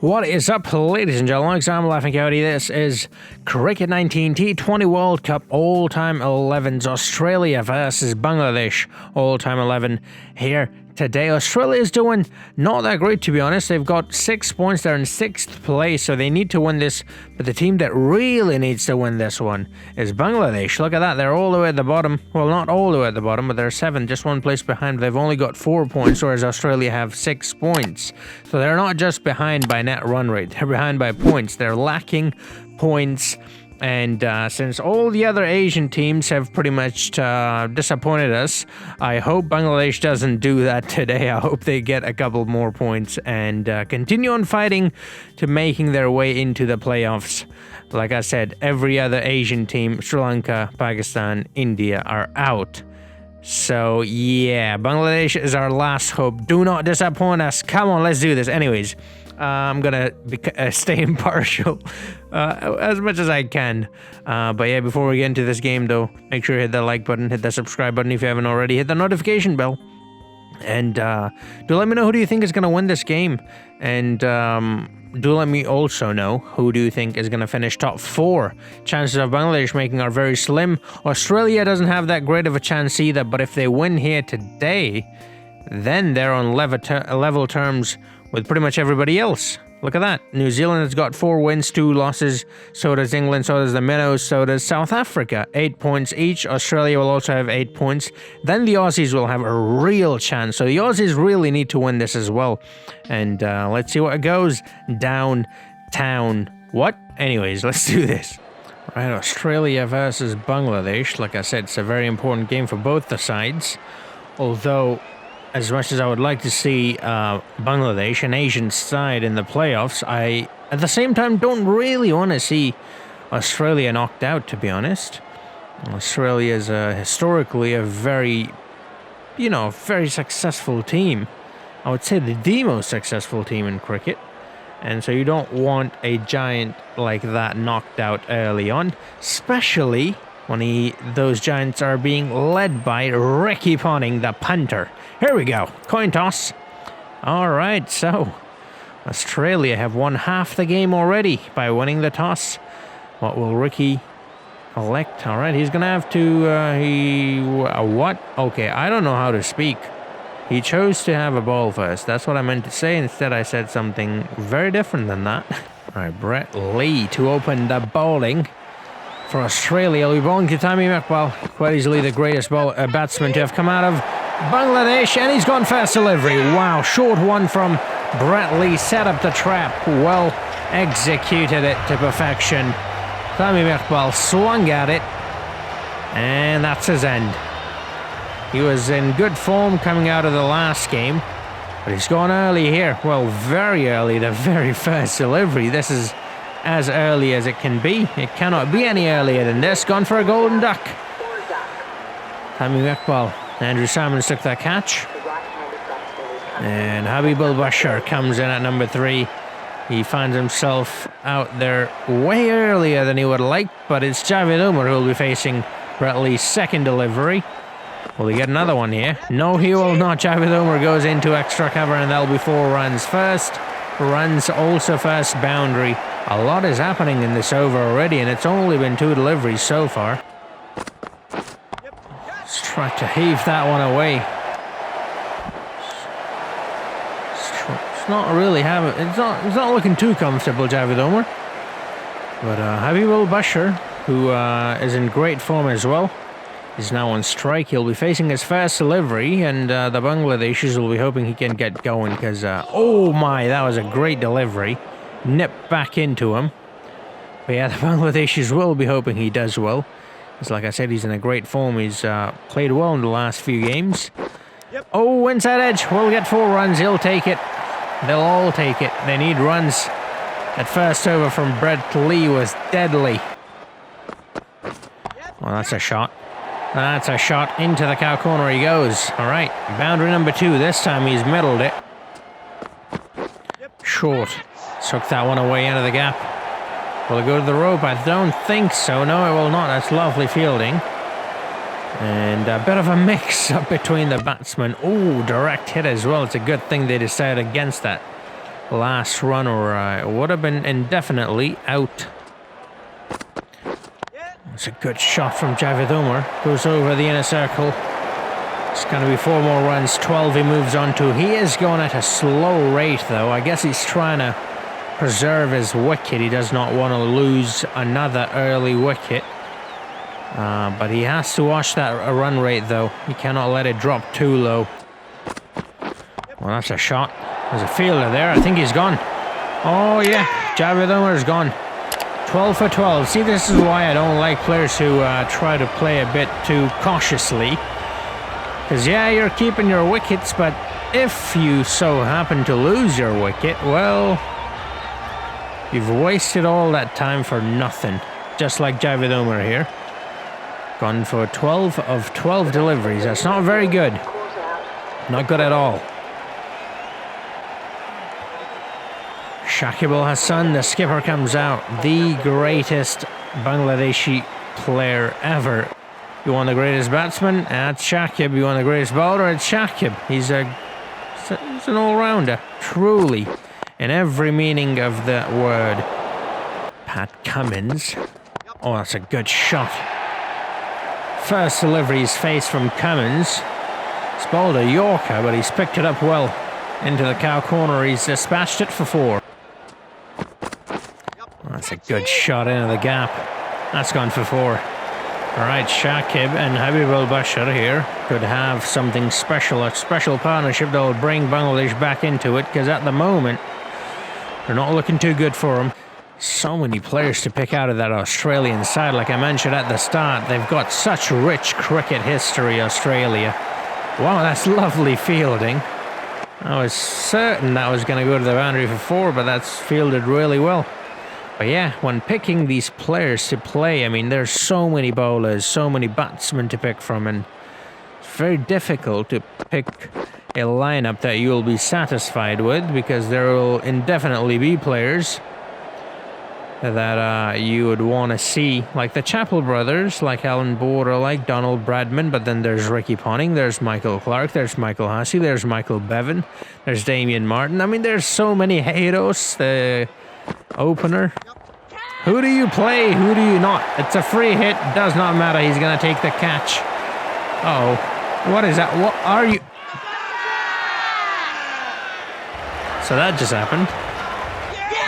What is up, ladies and gentlemen? I'm Laughing Coyote. This is Cricket 19 T20 World Cup All-Time 11s. Australia versus Bangladesh All-Time 11 here today. Australia is doing not that great, to be honest. They've got 6 points. They're in 6th place, so they need to win this. But the team that really needs to win this one is Bangladesh. Look at that. They're all the way at the bottom. Well, not all the way at the bottom, but they're 7, just 1 place behind. They've only got 4 points, whereas Australia have 6 points. So they're not just behind by net run rate. They're behind by points. They're lacking points. And since all the other Asian teams have pretty much disappointed us, I hope Bangladesh doesn't do that today. I hope they get a couple more points and continue on fighting to making their way into the playoffs. Like I said, every other Asian team, Sri Lanka, Pakistan, India, are out. So yeah, Bangladesh is our last hope. Do not disappoint us. Come on, let's do this. Anyways, I'm gonna stay impartial as much as I can. But yeah, before we get into this game though, make sure you hit that like button, hit that subscribe button if you haven't already, hit the notification bell. And do let me know who do you think is gonna win this game. And do let me also know who do you think is gonna finish top 4. Chances of Bangladesh making are very slim. Australia doesn't have that great of a chance either, but if they win here today, then they're on level terms with pretty much everybody else. Look at that. New Zealand has got 4 wins, 2 losses. So does England, so does the Minnows, so does South Africa. 8 points each. Australia will also have 8 points. Then the Aussies will have a real chance. So the Aussies really need to win this as well. And let's see what it goes downtown. What? Anyways, let's do this. Right, Australia versus Bangladesh. Like I said, it's a very important game for both the sides. Although, as much as I would like to see Bangladesh, an Asian side, in the playoffs, I, at the same time, don't really want to see Australia knocked out, to be honest. Australia is historically a very, very successful team. I would say the most successful team in cricket. And so you don't want a giant like that knocked out early on, especially when those giants are being led by Ricky Ponting, the punter. Here we go. Coin toss. All right, so Australia have won half the game already by winning the toss. What will Ricky elect? All right, he's going to have to... what? Okay, I don't know how to speak. He chose to have a ball first. That's what I meant to say. Instead, I said something very different than that. All right, Brett Lee to open the bowling. For Australia, he'll be bowling to Tamim Iqbal, quite easily the greatest batsman to have come out of Bangladesh, and he's gone fast delivery. Wow, short one from Brett Lee, set up the trap, well executed it to perfection. Tamim Iqbal swung at it, and that's his end. He was in good form coming out of the last game, but he's gone early here. Well, very early, the very first delivery. This is as early as it can be. It cannot be any earlier than this. Gone for a golden duck. Tamim Iqbal. Andrew Simons took that catch. And Habib al-Bashir comes in at number 3. He finds himself out there way earlier than he would like, but it's Javed Umar who will be facing Brett Lee's second delivery. Will he get another one here? No, he will not. Javed Umar goes into extra cover, and that'll be 4 runs. First runs, also first boundary. A lot is happening in this over already, and it's only been 2 deliveries so far. Let's try to heave that one away. It's not really having. It's not looking too comfortable, Javed Umar. But Habib al-Bashir, who is in great form as well, is now on strike. He'll be facing his first delivery, and the Bangladeshis will be hoping he can get going because, oh my, that was a great delivery. Nipped back into him. But yeah, the Bangladeshis will be hoping he does well. Because like I said, he's in a great form. He's played well in the last few games. Yep. Oh, inside edge. We'll get 4 runs. He'll take it. They'll all take it. They need runs. That first over from Brett Lee was deadly. Well, that's a shot. That's a shot into the cow corner. He goes. All right, boundary number 2. This time he's middled it. Short. Took that one away into the gap. Will it go to the rope? I don't think so. No, it will not. That's lovely fielding. And a bit of a mix-up between the batsmen. Oh, direct hit as well. It's a good thing they decided against that. last run, or it would have been indefinitely out. It's a good shot from Javed Umar. Goes over the inner circle. It's going to be 4 more runs. 12 he moves on to. He is going at a slow rate, though. I guess he's trying to preserve his wicket. He does not want to lose another early wicket. But he has to watch that run rate, though. He cannot let it drop too low. Well, that's a shot. There's a fielder there. I think he's gone. Oh, yeah. Javed Umar's gone. 12 for 12. See, this is why I don't like players who try to play a bit too cautiously. Because, yeah, you're keeping your wickets, but if you so happen to lose your wicket, well, you've wasted all that time for nothing. Just like Javed Umar here. Gone for 12 of 12 deliveries. That's not very good. Not good at all. Shakib Al Hasan, the skipper, comes out. The greatest Bangladeshi player ever. You want the greatest batsman? That's Shakib. You want the greatest bowler? It's Shakib. He's an all-rounder, truly, in every meaning of the word. Pat Cummins. Oh, that's a good shot. First delivery is faced from Cummins. He's bowled a Yorker, but he's picked it up well. Into the cow corner, he's dispatched it for 4. That's a good shot into the gap. That's gone for 4. Alright, Shakib and Habib Al Bashar here could have something special, a special partnership that will bring Bangladesh back into it, because at the moment, they're not looking too good for them. So many players to pick out of that Australian side. Like I mentioned at the start, they've got such rich cricket history, Australia. Wow, that's lovely fielding. I was certain that was going to go to the boundary for 4, but that's fielded really well. But yeah, when picking these players to play, I mean, there's so many bowlers, so many batsmen to pick from, and it's very difficult to pick a lineup that you'll be satisfied with, because there will indefinitely be players that you would want to see, like the Chappell brothers, like Alan Border, like Donald Bradman, but then there's Ricky Ponting, there's Michael Clark, there's Michael Hussey, there's Michael Bevan, there's Damien Martin. I mean, there's so many. Haydos, the opener. Who do you play? Who do you not? It's a free hit. Does not matter. He's going to take the catch. Oh, what is that? What are you? So that just happened.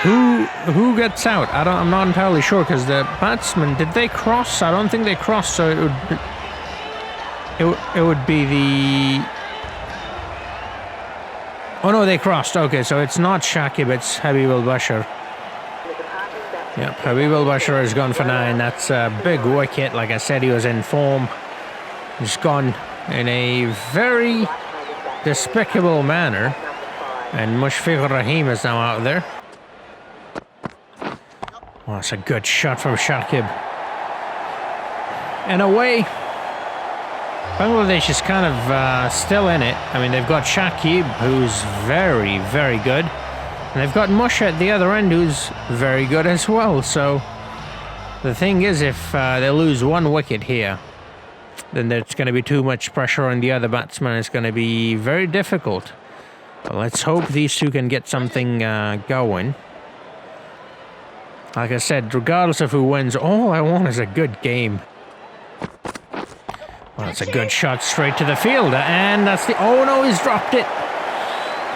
Who gets out? I'm not entirely sure, because the batsman, did they cross? I don't think they crossed, so it would be the... Oh no, they crossed. Okay, so it's not Shakib, it's Habib Al Bashar. Yep, Habib Al Bashar has gone for 9. That's a big wicket. Like I said, he was in form. He's gone in a very despicable manner, and Mushfiqur Rahim is now out there. Oh, that's a good shot from Shakib. In a way, Bangladesh is kind of still in it. I mean, they've got Shakib, who's very, very good. And they've got Mush at the other end, who's very good as well. So, the thing is, if they lose 1 wicket here, then there's going to be too much pressure on the other batsman. It's going to be very difficult. But let's hope these two can get something going. Like I said, regardless of who wins, all I want is a good game. Well, that's a good shot straight to the fielder, and that's the... Oh no, he's dropped it!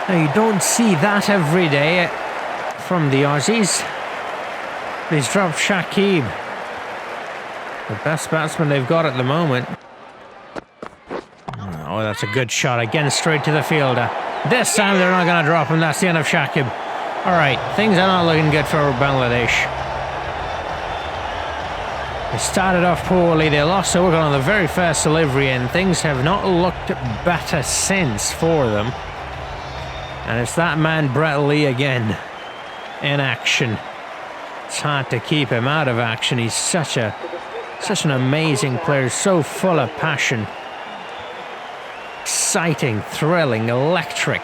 Now, you don't see that every day from the Aussies. He's dropped Shakib, the best batsman they've got at the moment. Oh, that's a good shot, again straight to the fielder. This time they're not going to drop him. That's the end of Shakib. Alright, things are not looking good for Bangladesh. They started off poorly, they lost a wicket on the very first delivery, and things have not looked better since for them. And it's that man Brett Lee again, in action. It's hard to keep him out of action. He's such an amazing player, so full of passion. Exciting, thrilling, electric.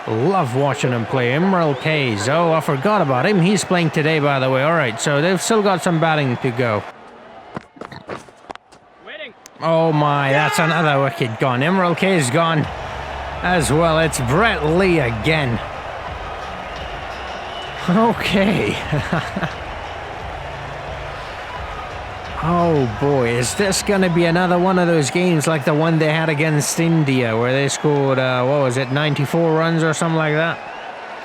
Love watching him play. Imral Kays. Oh, I forgot about him. He's playing today, by the way. Alright, so they've still got some batting to go. Oh my, that's another wicket gone. Imral Kays gone as well. It's Brett Lee again. Okay. Oh boy, is this going to be another one of those games like the one they had against India where they scored, what was it, 94 runs or something like that?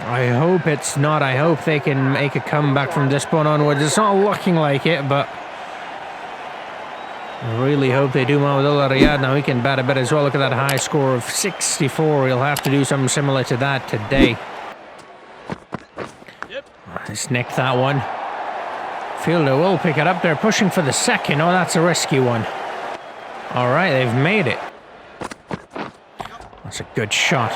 I hope it's not. I hope they can make a comeback from this point onwards. It's not looking like it, but I really hope they do. Mahmudullah Riyad now he can bat a bit as well. Look at that high score of 64. He'll have to do something similar to that today. Let's nick that one. Fielder will pick it up. They're pushing for the second. Oh, that's a risky one. All right, they've made it. That's a good shot.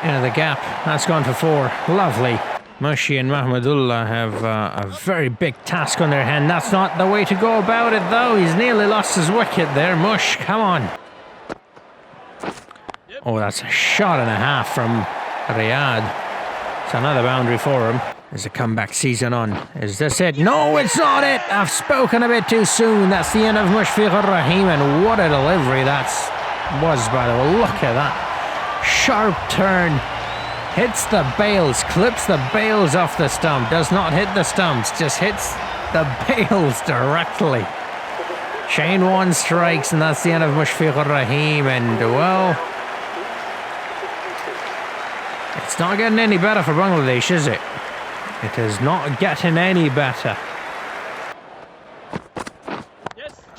Into the gap. That's gone for 4. Lovely. Mushi and Mahmudullah have a very big task on their hand. That's not the way to go about it, though. He's nearly lost his wicket there. Mush, come on. Oh, that's a shot and a half from Riyad. It's another boundary for him. Is the comeback season on? Is this it? No, it's not it! I've spoken a bit too soon. That's the end of Mushfiq Rahim, and what a delivery that was, by the way. Look at that. Sharp turn. Hits the bails, clips the bails off the stump. Does not hit the stumps, just hits the bails directly. Shane Warne strikes, and that's the end of Mushfiq Rahim, and well, it's not getting any better for Bangladesh, is it? It is not getting any better.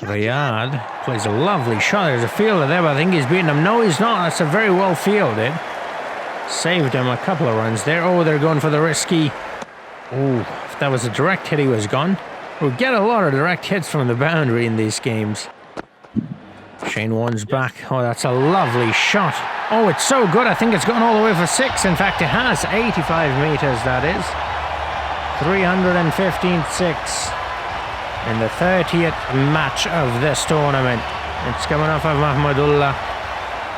Riyad plays a lovely shot. There's a fielder there, but I think he's beaten him. No, he's not. That's a very well fielded. Saved him a couple of runs there. Oh, they're going for the risky. Oh, if that was a direct hit, he was gone. We'll get a lot of direct hits from the boundary in these games. Shane Warne's back. Oh, that's a lovely shot. Oh, it's so good. I think it's gone all the way for 6. In fact, it has. 85 metres, that is. 315th 6 in the 30th match of this tournament. It's coming off of Mahmudullah.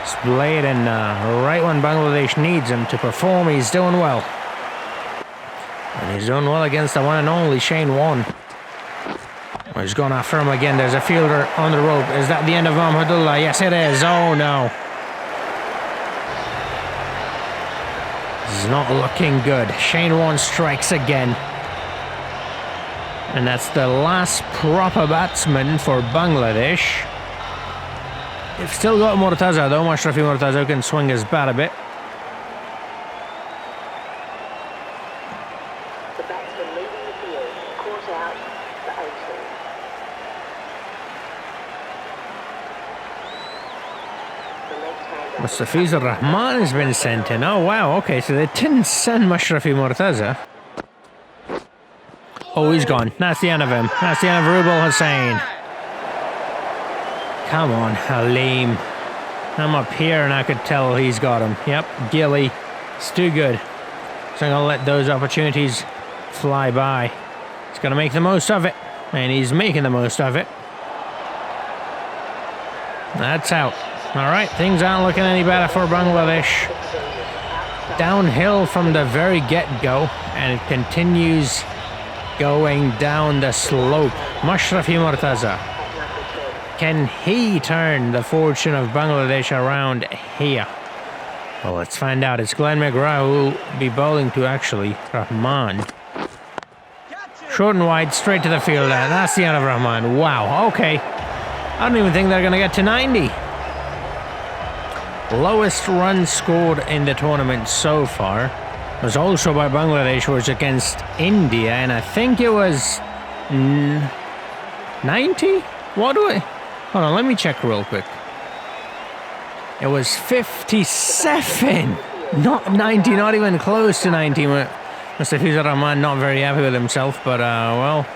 It's played in right when Bangladesh needs him to perform. He's doing well. And he's doing well against the one and only Shane Warne. Oh, he's gone after him again. There's a fielder on the rope. Is that the end of Mahmudullah? Yes, it is. Oh, no. This is not looking good. Shane Warne strikes again. And that's the last proper batsman for Bangladesh. They've still got Murtaza though. Mashrafi Murtaza can swing his bat a bit. The batsman leaving the field, caught out for 18. Mustafiz Rahman has been sent in. Oh wow, okay, so they didn't send Mashrafi Murtaza. Oh, he's gone. That's the end of him. That's the end of Rubal Hussain. Come on, Halim. I'm up here and I could tell he's got him. Yep, Gilly. It's too good. So I'm going to let those opportunities fly by. He's going to make the most of it. And he's making the most of it. That's out. All right, things aren't looking any better for Bangladesh. Downhill from the very get-go. And it continues going down the slope. Mashrafi Murtaza. Can he turn the fortune of Bangladesh around here? Well, let's find out. It's Glenn McGrath who will be bowling to actually Rahman. Short and wide, straight to the fielder. That's the end of Rahman. Wow, okay. I don't even think they're going to get to 90. Lowest run scored in the tournament so far was also by Bangladesh, was against India, and I think it was 90? What do I... Hold on, let me check real quick. It was 57! Not 90, not even close to 90. Mustafiz Rahman not very happy with himself, but well...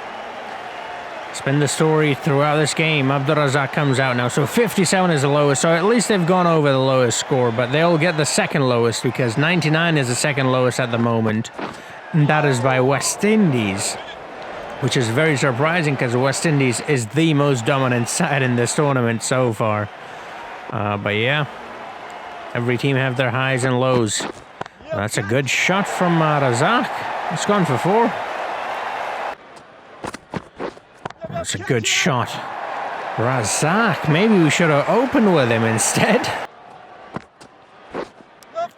It's been the story throughout this game. Abdur Razak comes out now, so 57 is the lowest, so at least they've gone over the lowest score, but they'll get the second lowest because 99 is the second lowest at the moment, and that is by West Indies, which is very surprising because West Indies is the most dominant side in this tournament so far. But yeah, every team have their highs and lows. That's a good shot from Razak. It's gone for 4. That's a good shot. Razak, maybe we should have opened with him instead.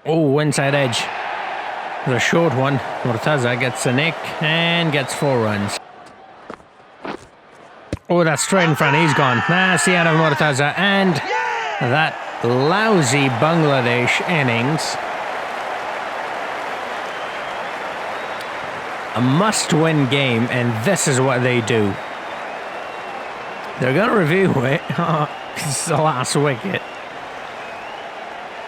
Oh, inside edge. The short one. Murtaza gets a nick and gets 4 runs. Oh, that's straight in front. He's gone. That's the end of Murtaza and that lousy Bangladesh innings. A must-win game, and this is what they do. They're going to review it. It's the last wicket.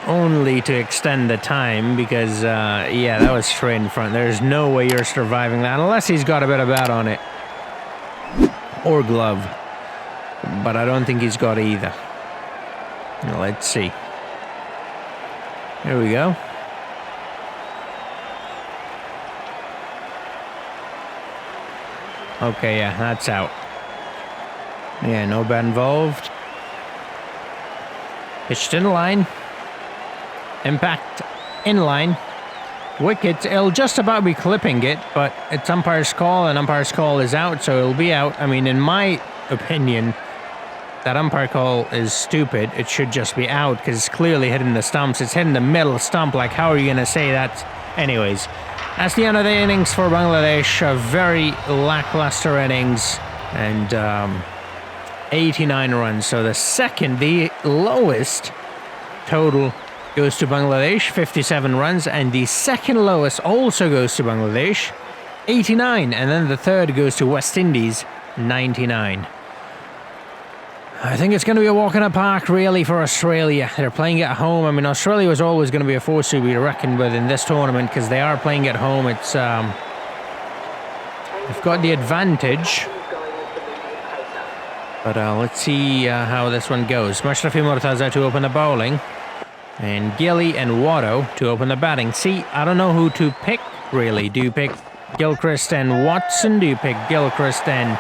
Only to extend the time because, yeah, that was straight in front. There's no way you're surviving that unless he's got a bit of bat on it. Or glove. But I don't think he's got either. Let's see. Here we go. Okay, yeah, that's out. Yeah, no bat involved. Pitched in line. Impact in line. Wicket, it'll just about be clipping it, but it's umpire's call, and umpire's call is out, so it'll be out. I mean, in my opinion, that umpire call is stupid. It should just be out because it's clearly hitting the stumps. It's hitting the middle stump. Like, how are you going to say that? Anyways, that's the end of the innings for Bangladesh. A very lackluster innings and 89 runs. So the lowest total goes to Bangladesh, 57 runs, and the second lowest also goes to Bangladesh, 89, and then the third goes to West Indies, 99. I think it's going to be a walk in the park, really, for Australia. They're playing at home. I mean, Australia was always going to be a force to be reckoned with in this tournament because they are playing at home. It's they've got the advantage. But let's see how this one goes. Mashrafi Murtaza to open the bowling. And Gilly and Watto to open the batting. See, I don't know who to pick, really. Do you pick Gilchrist and Watson? Do you pick Gilchrist and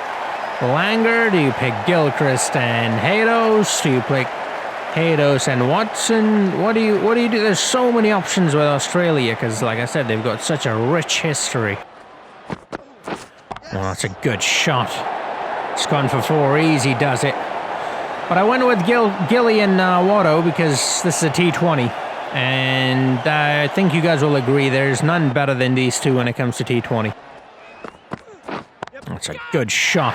Langer? Do you pick Gilchrist and Haydos? Do you pick Haydos and Watson? What do you do? There's so many options with Australia because, like I said, they've got such a rich history. Well, that's a good shot. It's gone for 4. Easy does it. But I went with Gilly and Watto because this is a T20. And I think you guys will agree there's none better than these two when it comes to T20. That's a good shot.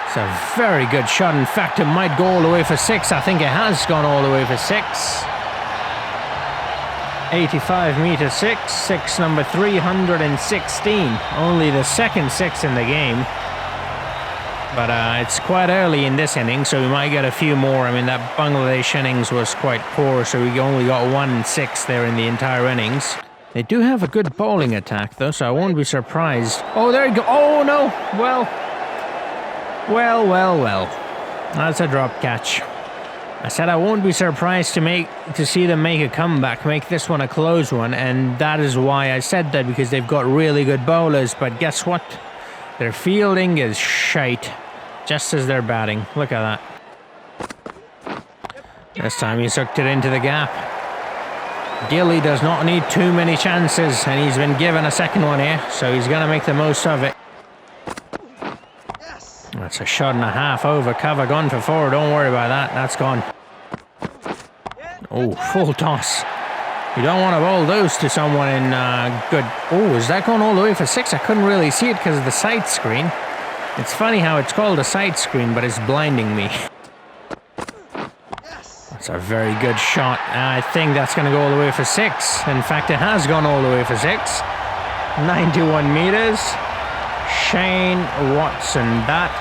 It's a very good shot. In fact, it might go all the way for 6. I think it has gone all the way for 6. 85-meter 6. 6 number 316. Only the second 6 in the game. But it's quite early in this inning, so we might get a few more. I mean, that Bangladesh innings was quite poor, so we only got 1 6 there in the entire innings. They do have a good bowling attack, though, so I won't be surprised. Oh, there you go. Oh, no. Well. That's a drop catch. I said I won't be surprised to see them make a comeback, make this one a close one, and that is why I said that, because they've got really good bowlers, but guess what? Their fielding is shite, just as they're batting. Look at that. This time he sucked it into the gap. Gilly does not need too many chances, and he's been given a second one here, so he's going to make the most of it. That's a shot and a half over cover, gone for 4. Don't worry about that. That's gone. Oh, full toss. You don't want to bowl those to someone in good... Oh, is that going all the way for 6? I couldn't really see it because of the sight screen. It's funny how it's called a sight screen, but it's blinding me. That's a very good shot. I think that's going to go all the way for 6. In fact, it has gone all the way for 6. 91 meters. Shane Watson. That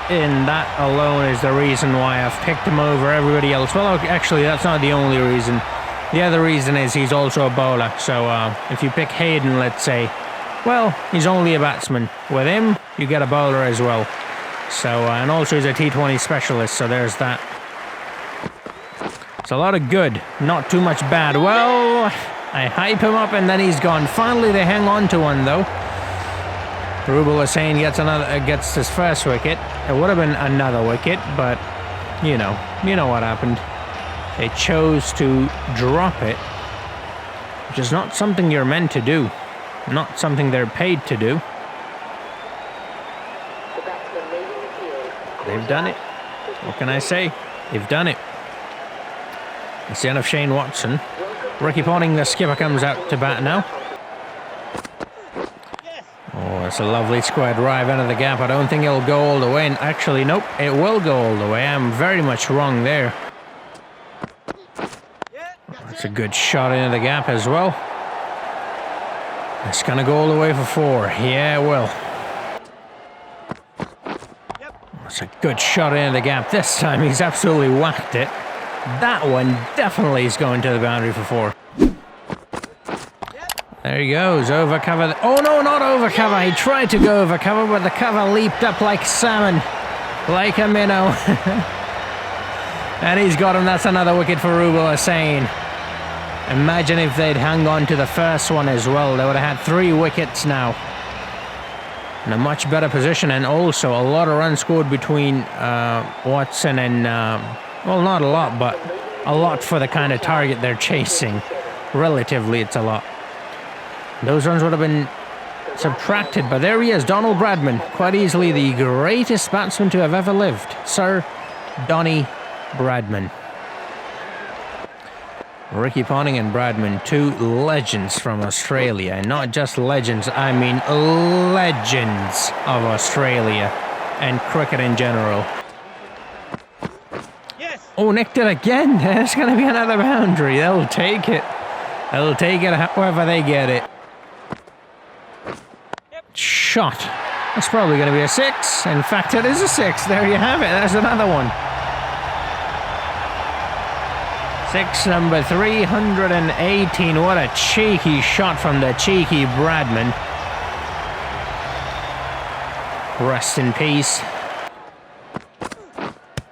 alone is the reason why I've picked him over everybody else. Well, actually, that's not the only reason. The other reason is he's also a bowler. So if you pick Hayden, let's say, well, he's only a batsman. With him, you get a bowler as well. So, and also he's a T20 specialist, so there's that. It's a lot of good, not too much bad. Well, I hype him up and then he's gone. Finally, they hang on to one, though. Rubel Hussain gets his first wicket. It would have been another wicket, but you know what happened. They chose to drop it, which is not something you're meant to do, not something they're paid to do. They've done it. What can I say? They've done it. It's the end of Shane Watson. Ricky Ponting, the skipper, comes out to bat now. That's a lovely square drive into the gap. I don't think it'll go all the way. And actually, nope, it will go all the way. I'm very much wrong there. That's a good shot into the gap as well. It's going to go all the way for 4. Yeah, it will. That's a good shot into the gap. This time he's absolutely whacked it. That one definitely is going to the boundary for 4. There he goes, over cover. Oh no, not over cover. He tried to go over cover, but the cover leaped up like salmon, like a minnow. And he's got him. That's another wicket for Shakib Al Hasan. Imagine if they'd hung on to the first one as well. They would have had 3 wickets now. In a much better position, and also a lot of runs scored between Watson and, well, not a lot, but a lot for the kind of target they're chasing. Relatively, it's a lot. Those runs would have been subtracted, but there he is, Donald Bradman. Quite easily the greatest batsman to have ever lived. Sir Donny Bradman. Ricky Ponting and Bradman, 2 legends from Australia. And not just legends, I mean legends of Australia and cricket in general. Yes. Oh, nicked it again. There's going to be another boundary. They'll take it. They'll take it however they get it. Shot. That's probably going to be a 6. In fact, it is a 6. There you have it. There's another one. 6, number 318. What a cheeky shot from the cheeky Bradman. Rest in peace.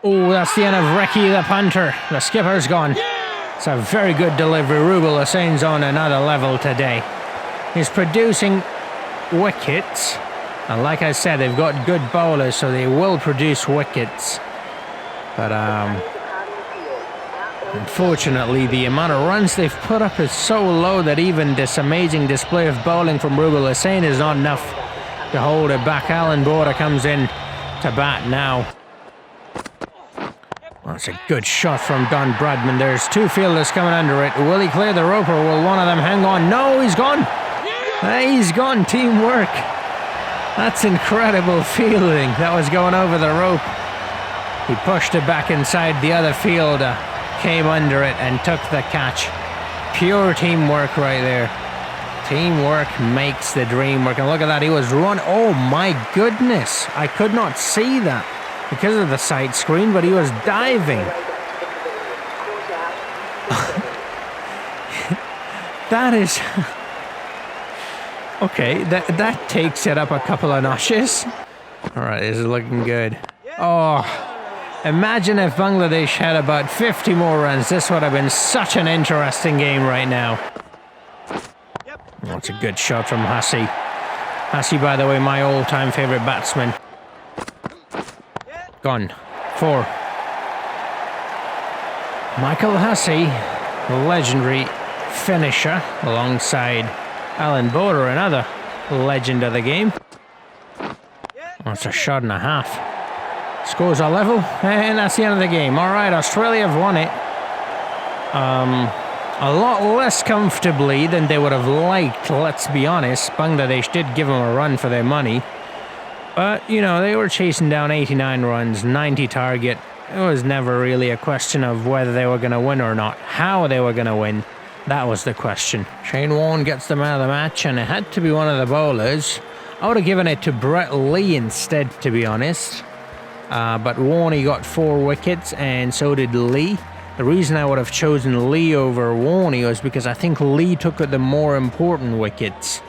Oh, that's the end of Ricky the punter. The skipper's gone. It's a very good delivery. Shakib Al Hasan's on another level today. He's producing wickets. And like I said, they've got good bowlers, so they will produce wickets. But, unfortunately, the amount of runs they've put up is so low that even this amazing display of bowling from Shakib Al Hasan is not enough to hold it back. Alan Border comes in to bat now. That's a good shot from Don Bradman. There's 2 fielders coming under it. Will he clear the rope, or will one of them hang on? No, he's gone. He's gone. Teamwork. That's incredible fielding. That was going over the rope. He pushed it back inside. The other fielder came under it and took the catch. Pure teamwork right there. Teamwork makes the dream work. And look at that, he was run. Oh my goodness, I could not see that because of the side screen, but he was diving. That is okay, that takes it up a couple of notches. All right, this is looking good. Oh, imagine if Bangladesh had about 50 more runs. This would have been such an interesting game right now. That's a good shot from Hassi. Hassi, by the way, my all-time favorite batsman. Gone. 4. Michael Hassi, legendary finisher, alongside Alan Border, another legend of the game. That's a shot and a half. Scores are level, and that's the end of the game. All right, Australia have won it. A lot less comfortably than they would have liked, let's be honest. Bangladesh did give them a run for their money. But, you know, they were chasing down 89 runs, 90 target. It was never really a question of whether they were going to win or not. How they were going to win, that was the question. Shane Warne gets the man of the match, and it had to be one of the bowlers. I would have given it to Brett Lee instead, to be honest. But Warne got 4 wickets, and so did Lee. The reason I would have chosen Lee over Warne was because I think Lee took the more important wickets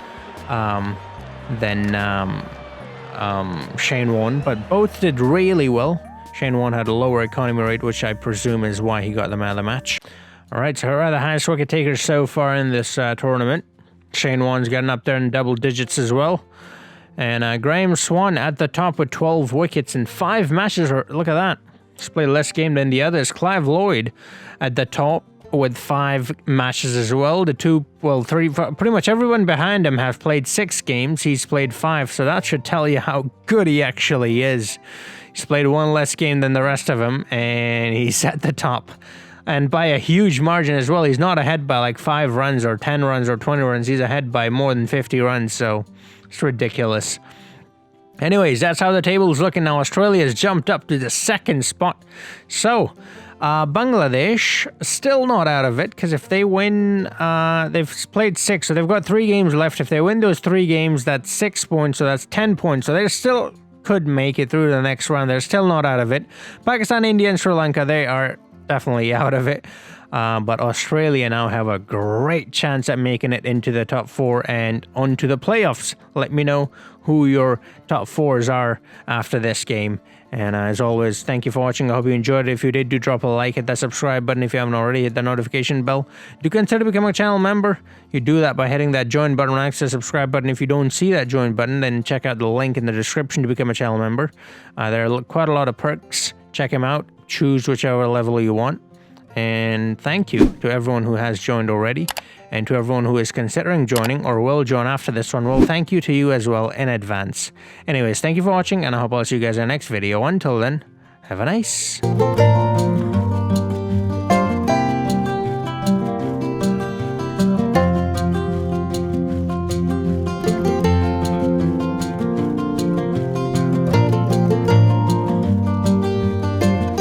than Shane Warne, but both did really well. Shane Warne had a lower economy rate, which I presume is why he got the man of the match. Alright, so who are the highest wicket takers so far in this tournament? Shane Warne's getting up there in double digits as well. And Graham Swan at the top with 12 wickets in 5 matches. Look at that. He's played less game than the others. Clive Lloyd at the top with 5 matches as well. The 3, pretty much everyone behind him have played 6 games. He's played 5, so that should tell you how good he actually is. He's played 1 less game than the rest of them, and he's at the top. And by a huge margin as well. He's not ahead by like 5 runs or 10 runs or 20 runs. He's ahead by more than 50 runs, so It's ridiculous. Anyways, that's how the table's looking now. Australia's jumped up to the second spot. So, Bangladesh still not out of it, because if they win, they've played 6, so they've got 3 games left. If they win those 3 games, that's 6 points, so that's 10 points. So they still could make it through the next round. They're still not out of it. Pakistan, India, and Sri Lanka, they are definitely out of it. But Australia now have a great chance at making it into the top 4 and onto the playoffs. Let me know who your top 4s are after this game. And as always, thank you for watching. I hope you enjoyed it. If you did, do drop a like, hit that subscribe button. If you haven't already, hit the notification bell. Do consider becoming a channel member. You do that by hitting that join button next to the subscribe button. If you don't see that join button, then check out the link in the description to become a channel member. There are quite a lot of perks. Check them out. Choose whichever level you want. And thank you to everyone who has joined already, and to everyone who is considering joining or will join after this one. Well, thank you to you as well in advance. Anyways, thank you for watching, and I hope I'll see you guys in the next video. Until then, have a nice